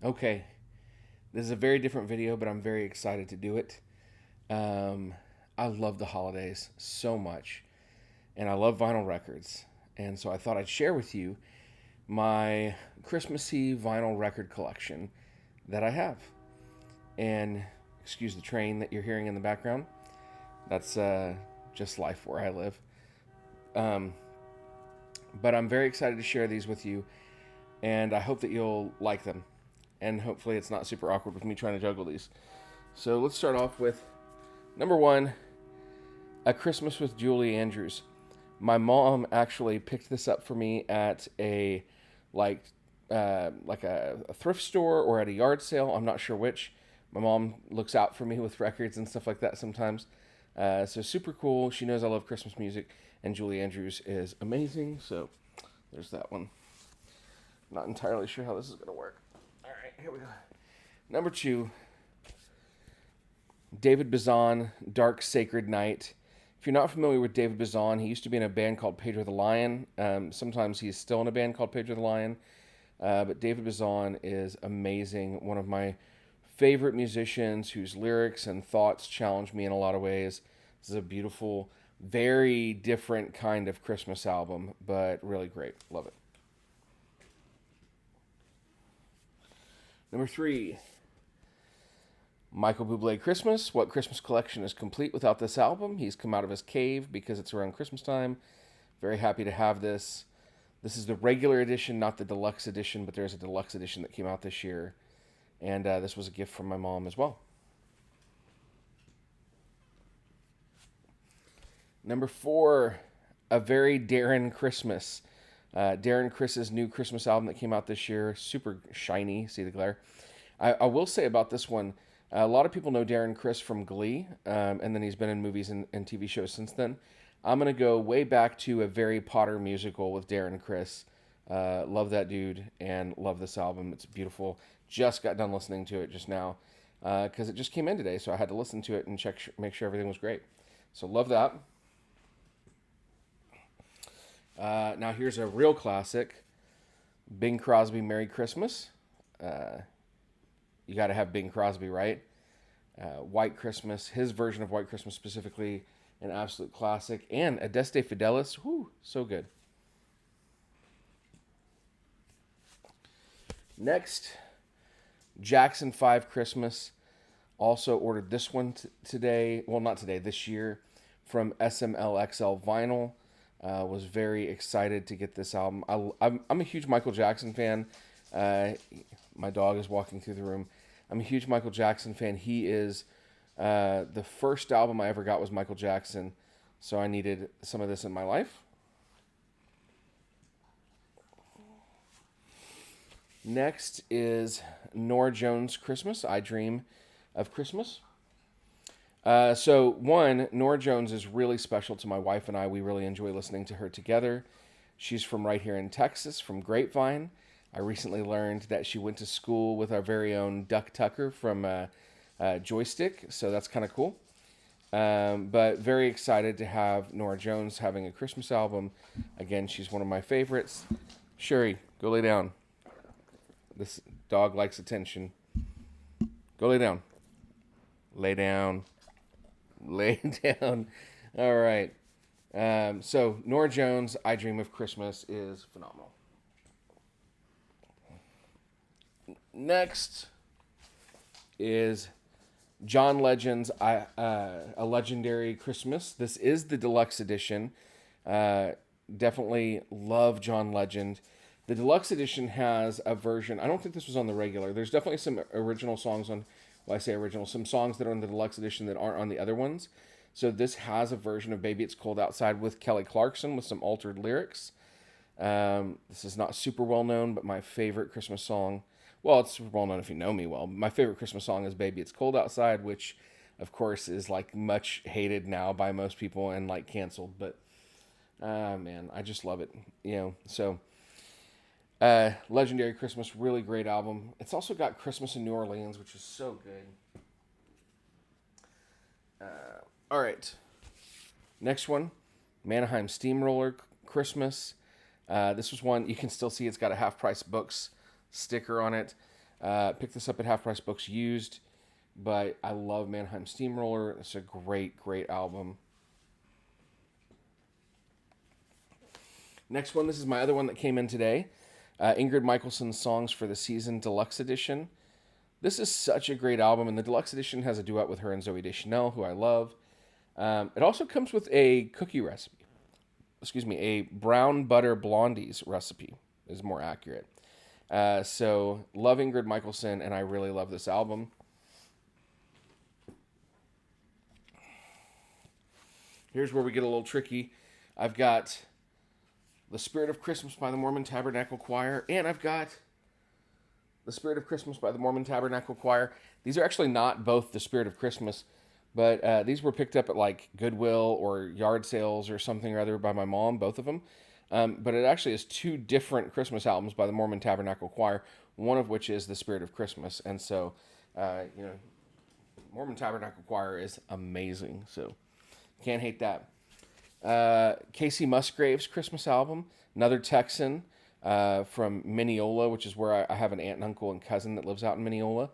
Okay, this is a very different video, but I'm very excited to do it. Um, I love the holidays so much, and I love vinyl records. And so I thought I'd share with you my Christmassy vinyl record collection that I have. And excuse the train that you're hearing in the background. That's just life where I live. Um, but I'm very excited to share these with you, and I hope that you'll like them. And hopefully, it's not super awkward with me trying to juggle these. So let's start off with number one, A Christmas with Julie Andrews. My mom actually picked this up for me at a like a thrift store or at a yard sale. I'm not sure which. My mom looks out for me with records and stuff like that sometimes. So super cool. She knows I love Christmas music, and Julie Andrews is amazing. So there's that one. Not entirely sure how this is gonna work. All right, here we go. Number two, David Bazan, Dark Sacred Night. If you're not familiar with David Bazan, he used to be in a band called Pedro the Lion. Sometimes he's still in a band called Pedro the Lion. But David Bazan is amazing. One of my favorite musicians whose lyrics and thoughts challenge me in a lot of ways. This is a beautiful, very different kind of Christmas album, but really great. Love it. Number three, Michael Bublé Christmas. What Christmas collection is complete without this album? He's come out of his cave because it's around Christmas time. Very happy to have this. This is the regular edition, not the deluxe edition, but there's a deluxe edition that came out this year. And this was a gift from my mom as well. Number four, A Very Darren Christmas. Darren Chris's new Christmas album that came out this year. Super shiny. See the glare? I will say about this one, a lot of people know Darren Criss from Glee, and then he's been in movies and TV shows since then. I'm going to go way back to a very Potter musical with Darren Criss. Love that dude and love this album. It's beautiful. Just got done listening to it just now because it just came in today, so I had to listen to it and make sure everything was great. So love that. Now here's a real classic, Bing Crosby, Merry Christmas. Uh, you got to have Bing Crosby, right? White Christmas, his version of White Christmas specifically, an absolute classic. And Adeste Fidelis, whoo, so good. Next, Jackson 5 Christmas. Also ordered this one today. Well, not today, this year from SMLXL Vinyl. Was very excited to get this album. I'm a huge Michael Jackson fan. Uh, my dog is walking through the room. I'm a huge Michael Jackson fan. He is the first album I ever got was Michael Jackson, so I needed some of this in my life. Next is Norah Jones Christmas. I Dream of Christmas. So one, Norah Jones is really special to my wife and I. We really enjoy listening to her together. She's from right here in Texas, from Grapevine. I recently learned that she went to school with our very own Duck Tucker from Joystick, so that's kind of cool. But very excited to have Norah Jones having a Christmas album. Again, she's one of my favorites. Sherry, go lay down. This dog likes attention. Go lay down. Lay down. Lay down. All right. So Norah Jones, "I Dream of Christmas" is phenomenal. Next is John Legend's "A Legendary Christmas." This is the deluxe edition. Uh, Definitely love John Legend. The deluxe edition has a version. I don't think this was on the regular. There's definitely some original songs on. Well, I say original. Some songs that are on the deluxe edition that aren't on the other ones. So this has a version of "Baby It's Cold Outside" with Kelly Clarkson with some altered lyrics. This is not super well known, but my favorite Christmas song. Well, it's super well known if you know me well. My favorite Christmas song is "Baby It's Cold Outside," which, of course, is like much hated now by most people and like canceled. But man, I just love it. So Legendary Christmas, really great album. It's also got Christmas in New Orleans, which is so good. All right, next one, Mannheim Steamroller Christmas. This was one you can still see it's got a half price books sticker on it. Picked this up at Half Price Books used, but I love Mannheim Steamroller. It's a great, great album. Next one, this is my other one that came in today. Ingrid Michaelson's Songs for the Season Deluxe Edition. This is such a great album, and the Deluxe Edition has a duet with her and Zooey Deschanel, who I love. It also comes with a cookie recipe. Excuse me, a brown butter blondies recipe is more accurate. So, love Ingrid Michaelson, and I really love this album. Here's where we get a little tricky. I've got The Spirit of Christmas by the Mormon Tabernacle Choir, and I've got The Spirit of Christmas by the Mormon Tabernacle Choir. These are actually not both The Spirit of Christmas, but these were picked up at like Goodwill or yard sales or something or other by my mom, both of them. But it actually is two different Christmas albums by the Mormon Tabernacle Choir, one of which is The Spirit of Christmas. And so, Mormon Tabernacle Choir is amazing. So, can't hate that. Casey Musgraves' Christmas album, another Texan from Mineola, which is where I have an aunt and uncle and cousin that lives out in Mineola.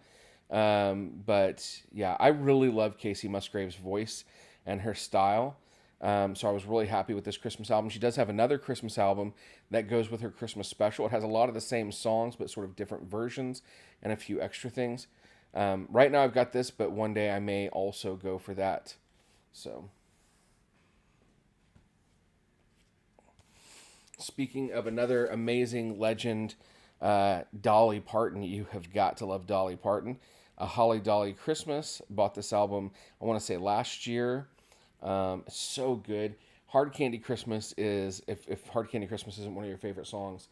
But yeah, I really love Casey Musgraves' voice and her style. So I was really happy with this Christmas album. She does have another Christmas album that goes with her Christmas special. It has a lot of the same songs, but sort of different versions and a few extra things. Right now I've got this, but one day I may also go for that. So, speaking of another amazing legend, Dolly Parton, you have got to love Dolly Parton. A Holly Dolly Christmas. Bought this album, I want to say last year. It's so good. Hard Candy Christmas is, if Hard Candy Christmas isn't one of your favorite songs,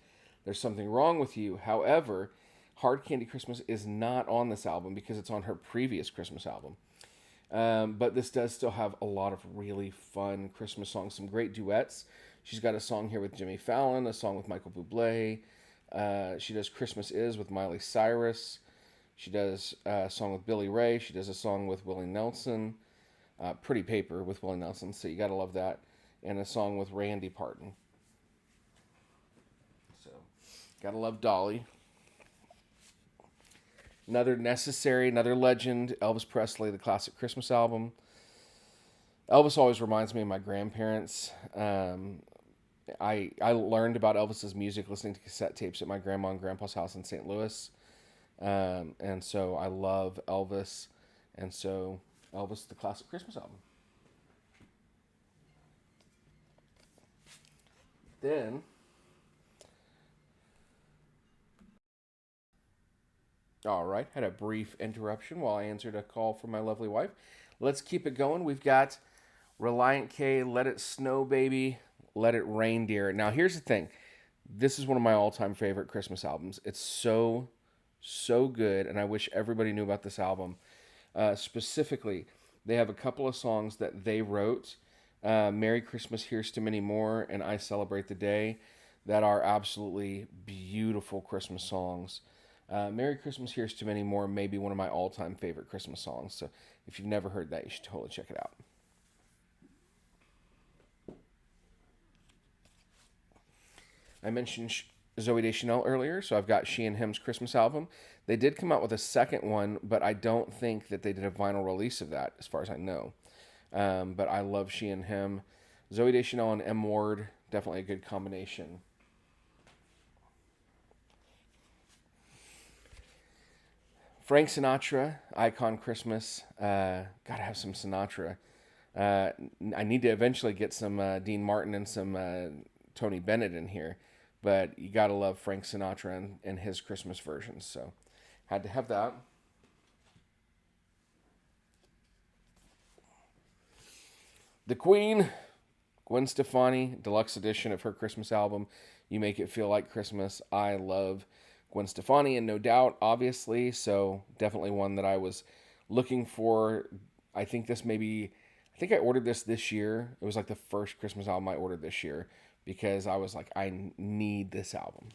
there's something wrong with you. However, Hard Candy Christmas is not on this album because it's on her previous Christmas album. But this does still have a lot of really fun Christmas songs, some great duets. She's got a song here with Jimmy Fallon, a song with Michael Buble. She does Christmas Is with Miley Cyrus. She does a song with Billy Ray. She does a song with Willie Nelson. Pretty Paper with Willie Nelson, so you gotta love that. And a song with Randy Parton. So, gotta love Dolly. Another necessary, another legend, Elvis Presley, the classic Christmas album. Elvis always reminds me of my grandparents. I learned about Elvis's music listening to cassette tapes at my grandma and grandpa's house in St. Louis. And so I love Elvis. And so Elvis, the classic Christmas album. Then, all right, had a brief interruption while I answered a call from my lovely wife. Let's keep it going. We've got Reliant K, Let It Snow Baby, Let It Rain Dear. Now, here's the thing. This is one of my all-time favorite Christmas albums. It's so, so good, and I wish everybody knew about this album. Specifically, they have a couple of songs that they wrote, Merry Christmas, Here's to Many More, and I Celebrate the Day, that are absolutely beautiful Christmas songs. Merry Christmas, Here's to Many More may be one of my all-time favorite Christmas songs, so if you've never heard that, you should totally check it out. I mentioned Zooey Deschanel earlier, so I've got She and Him's Christmas album. They did come out with a second one, but I don't think that they did a vinyl release of that, as far as I know. But I love She and Him. Zooey Deschanel and M. Ward, definitely a good combination. Frank Sinatra, Icon Christmas. Gotta have some Sinatra. I need to eventually get some Dean Martin and some Tony Bennett in here, but you gotta love Frank Sinatra and his Christmas versions. So, had to have that. The Queen, Gwen Stefani, deluxe edition of her Christmas album, You Make It Feel Like Christmas. I love Gwen Stefani, and no doubt, obviously, so definitely one that I was looking for. I think I ordered this year. It was like the first Christmas album I ordered this year because I was like, I need this album.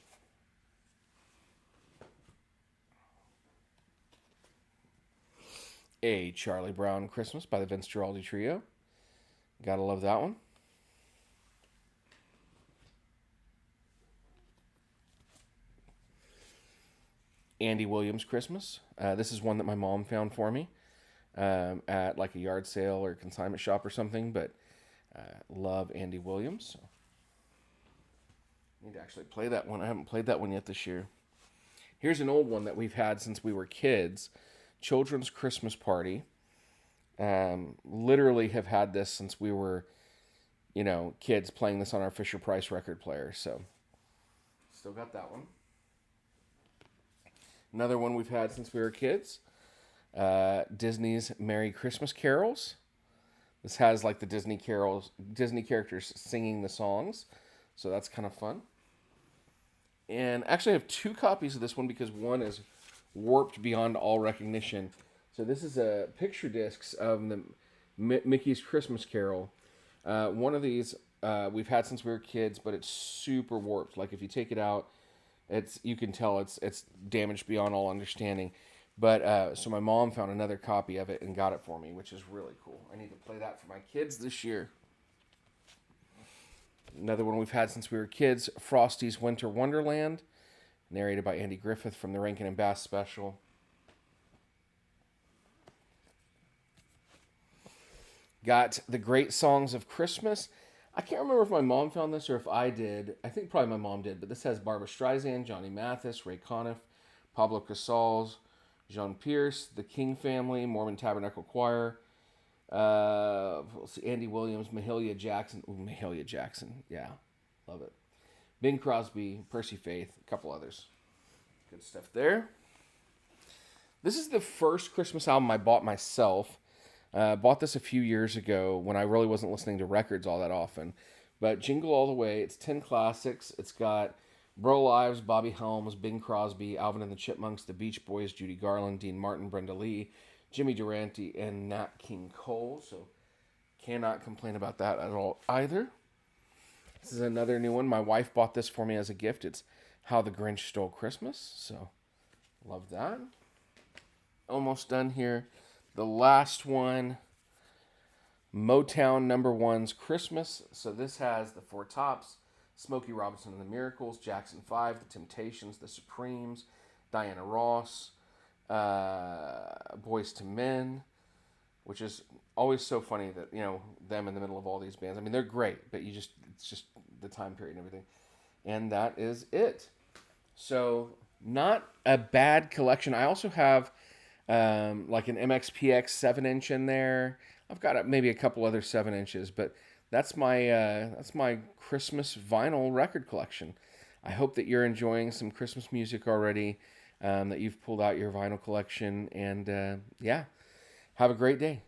A Charlie Brown Christmas by the Vince Guaraldi Trio. Gotta love that one. Andy Williams Christmas. This is one that my mom found for me at like a yard sale or consignment shop or something, but love Andy Williams. So I need to actually play that one. I haven't played that one yet this year. Here's an old one that we've had since we were kids. Children's Christmas Party. Literally have had this since we were, kids, playing this on our Fisher-Price record player. So still got that one. Another one we've had since we were kids. Disney's Merry Christmas Carols. This has like the Disney characters singing the songs. So that's kind of fun. And actually I have 2 copies of this one because one is warped beyond all recognition. So this is a picture discs of the Mickey's Christmas Carol. One of these we've had since we were kids, but it's super warped. Like if you take it out, you can tell it's damaged beyond all understanding. But so my mom found another copy of it and got it for me, which is really cool. I need to play that for my kids this year. Another one we've had since we were kids, Frosty's Winter Wonderland, narrated by Andy Griffith from the Rankin and Bass special. Got the Great Songs of Christmas. I can't remember if my mom found this or if I did. I think probably my mom did, but this has Barbra Streisand, Johnny Mathis, Ray Conniff, Pablo Casals, Jean Pierce, The King Family, Mormon Tabernacle Choir, Andy Williams, Mahalia Jackson. Ooh, Mahalia Jackson. Yeah, love it. Bing Crosby, Percy Faith, a couple others. Good stuff there. This is the first Christmas album I bought myself. Bought this a few years ago when I really wasn't listening to records all that often. But Jingle All The Way, it's 10 classics. It's got Burl Ives, Bobby Helms, Bing Crosby, Alvin and the Chipmunks, the Beach Boys, Judy Garland, Dean Martin, Brenda Lee, Jimmy Durante, and Nat King Cole. So cannot complain about that at all either. This is another new one. My wife bought this for me as a gift. It's How the Grinch Stole Christmas. So love that. Almost done here. The last one, Motown number one's Christmas. So this has the Four Tops, Smokey Robinson and the Miracles, Jackson 5, The Temptations, The Supremes, Diana Ross, Boys to Men, which is always so funny that, them in the middle of all these bands. I mean, they're great, but it's just the time period and everything. And that is it. So not a bad collection. I also have like an MXPX 7-inch in there. I've got maybe a couple other 7-inches, but that's my Christmas vinyl record collection. I hope that you're enjoying some Christmas music already, that you've pulled out your vinyl collection, and have a great day.